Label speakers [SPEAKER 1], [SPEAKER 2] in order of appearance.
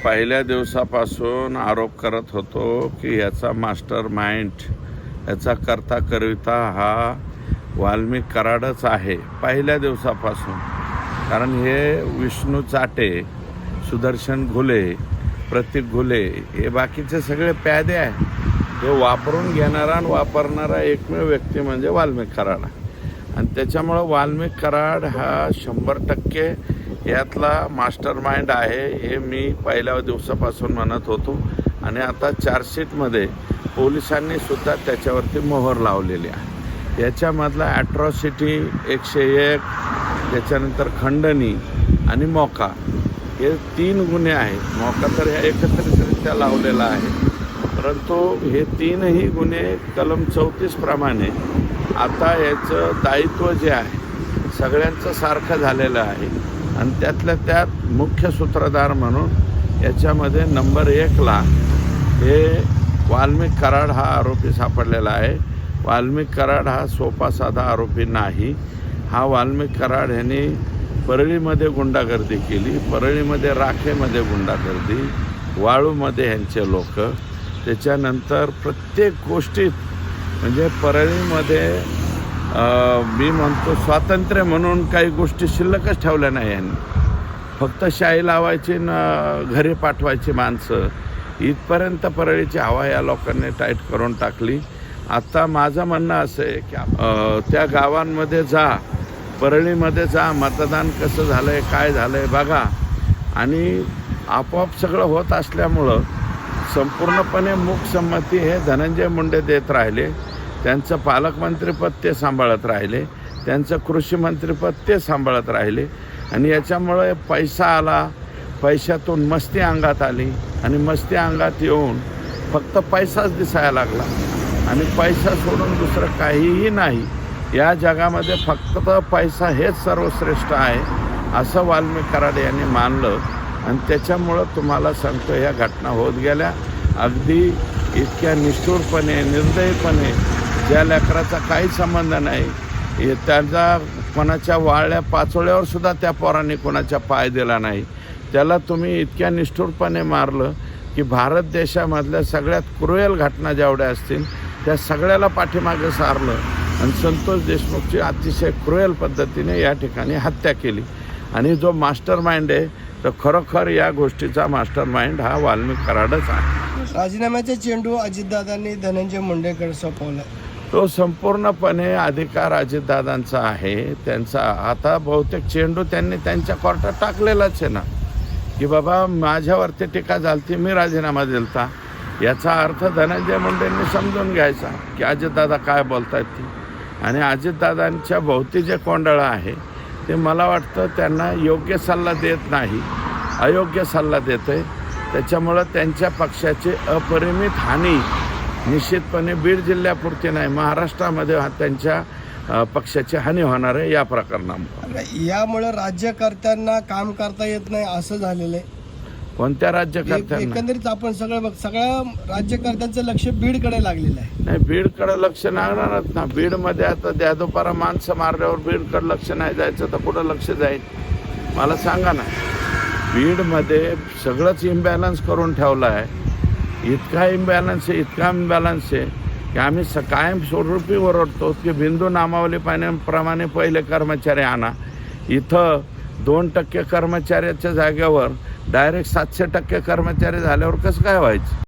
[SPEAKER 1] पहिल्या दिवसापासून आरोप करत होतो की याचा मास्टर माइंड, याचा करता करविता हा वाल्मिक कराडच आहे पहिल्या दिवसापासून. कारण हे विष्णू चाटे, सुदर्शन घुले, प्रतीक घुले हे बाकीचे सगळे प्यादे आहे. हे वापरून घेणारा आणि वापरणारा एकमेव व्यक्ती म्हणजे वाल्मिक कराड. आणि त्याच्यामुळं वाल्मिक कराड हा 100% यातला मास्टर माइंड आहे हे मी पहिल्या दिवसापासून म्हणत होतो. आणि आता चार्जशीटमध्ये पोलिसांनी सुद्धा त्याच्यावरती मोहर लावलेली आहे. याच्यामधला ॲट्रॉसिटी 101, त्याच्यानंतर खंडणी आणि मोका हे 3 गुन्हे आहेत. मोका तर ह्या एकत्रितरित्या लावलेला आहे, परंतु हे 3ही गुन्हे कलम 34 प्रमाणे आता याचं दायित्व जे आहे सगळ्यांचं सारखं झालेलं आहे. आणि त्यातल्या त्यात मुख्य सूत्रधार म्हणून याच्यामध्ये नंबर 1ला हे वाल्मिक कराड हा आरोपी सापडलेला आहे. वाल्मिक कराड हा सोपा साधा आरोपी नाही. हा वाल्मिक कराड ह्यांनी परळीमध्ये गुंडागर्दी केली, परळीमध्ये राखेमध्ये गुंडागर्दी, वाळूमध्ये ह्यांचे लोक, त्याच्यानंतर प्रत्येक गोष्टीत म्हणजे परळीमध्ये मी म्हणतो स्वातंत्र्य म्हणून काही गोष्टी शिल्लकच ठेवल्या नाही यांनी. फक्त शाई लावायची न घरी पाठवायची माणसं, इथपर्यंत परळीची हवा या लोकांनी टाईट करून टाकली. आता माझं म्हणणं असं आहे की त्या गावांमध्ये जा, परळीमध्ये जा, मतदान कसं झालं आहे, काय झालं आहे बघा. आणि आपोआप सगळं होत असल्यामुळं संपूर्णपणे मूकसंमती हे धनंजय मुंडे देत राहिले. त्यांचं पालकमंत्रीपद ते सांभाळत राहिले, त्यांचं कृषी मंत्रीपद ते सांभाळत राहिले. आणि याच्यामुळे पैसा आला, पैशातून मस्ती अंगात आली आणि मस्ती अंगात येऊन फक्त पैसाच दिसायला लागला. आणि पैसा सोडून दुसरं काहीही नाही या जगामध्ये, फक्त पैसा हेच सर्वश्रेष्ठ आहे असं वाल्मिक कराड यांनी मानलं. आणि त्याच्यामुळं तुम्हाला सांगतो ह्या घटना होत गेल्या. अगदी इतक्या निष्ठुरपणे, निर्दयीपणे, ज्या लेकराचा काही संबंध नाही, त्यांचा कोणाच्या वाळल्या पाचोळ्यावर सुद्धा त्या पोरांनी कोणाच्या पाय दिला नाही, त्याला तुम्ही इतक्या निष्ठुरपणे मारलं की भारत देशामधल्या सगळ्यात क्रुएल घटना जेवढ्या असतील त्या सगळ्याला पाठीमागे सारलं. आणि संतोष देशमुखची अतिशय क्रुएल पद्धतीने या ठिकाणी हत्या केली. आणि जो मास्टर माइंड आहे तर खरोखर या गोष्टीचा मास्टर माइंड हा वाल्मिक कराडच आहे.
[SPEAKER 2] राजीनाम्याचा चेंडू अजितदादांनी धनंजय मुंडेकडे सोपवला.
[SPEAKER 1] तो संपूर्णपणे अधिकार अजितदादांचा आहे. त्यांचा आता बहुतेक चेंडू त्यांनी त्यांच्या कोर्टात टाकलेलाच आहे ना, की बाबा माझ्यावरती टीका झाली, मी राजीनामा दिलता. याचा अर्थ धनंजय मुंडेंनी समजून घ्यायचा की अजितदादा काय बोलतात ती. आणि अजितदादांच्या भोवती जे कोंडळं आहे ते मला वाटतं त्यांना योग्य सल्ला देत नाही, अयोग्य सल्ला देत आहे. त्याच्यामुळं त्यांच्या पक्षाची अपरिमित हानी निश्चितपणे बीड जिल्ह्यापुरती नाही, महाराष्ट्रामध्ये त्यांच्या पक्षाची हानी होणार आहे या प्रकरणामुळे.
[SPEAKER 2] यामुळे राज्यकर्त्यांना काम करता येत नाही असं झालेलं आहे.
[SPEAKER 1] कोणत्या राज्यकर्त्यांना?
[SPEAKER 2] एकंदरीत आपण सगळ्या राज्यकर्त्यांचं लक्ष बीडकडे लागलेलं आहे.
[SPEAKER 1] नाही, बीडकडे लक्ष लागणारच ना. बीडमध्ये आता द्यादोपारा माणसं मारल्यावर बीडकडे लक्ष नाही जायचं तर कुठं लक्ष जाईल मला सांगा ना. बीडमध्ये सगळंच इम्बॅलन्स करून ठेवलं आहे. इतका इम्बॅलन्स आहे की आम्ही कायम स्वरूपी ओरडतो की बिंदू नामावली प्रमाणे पहिले कर्मचारी आणा. इथं 2% कर्मचाऱ्याच्या जागेवर डायरेक्ट 700% कर्मचारी झाल्यावर कसं काय व्हायचं?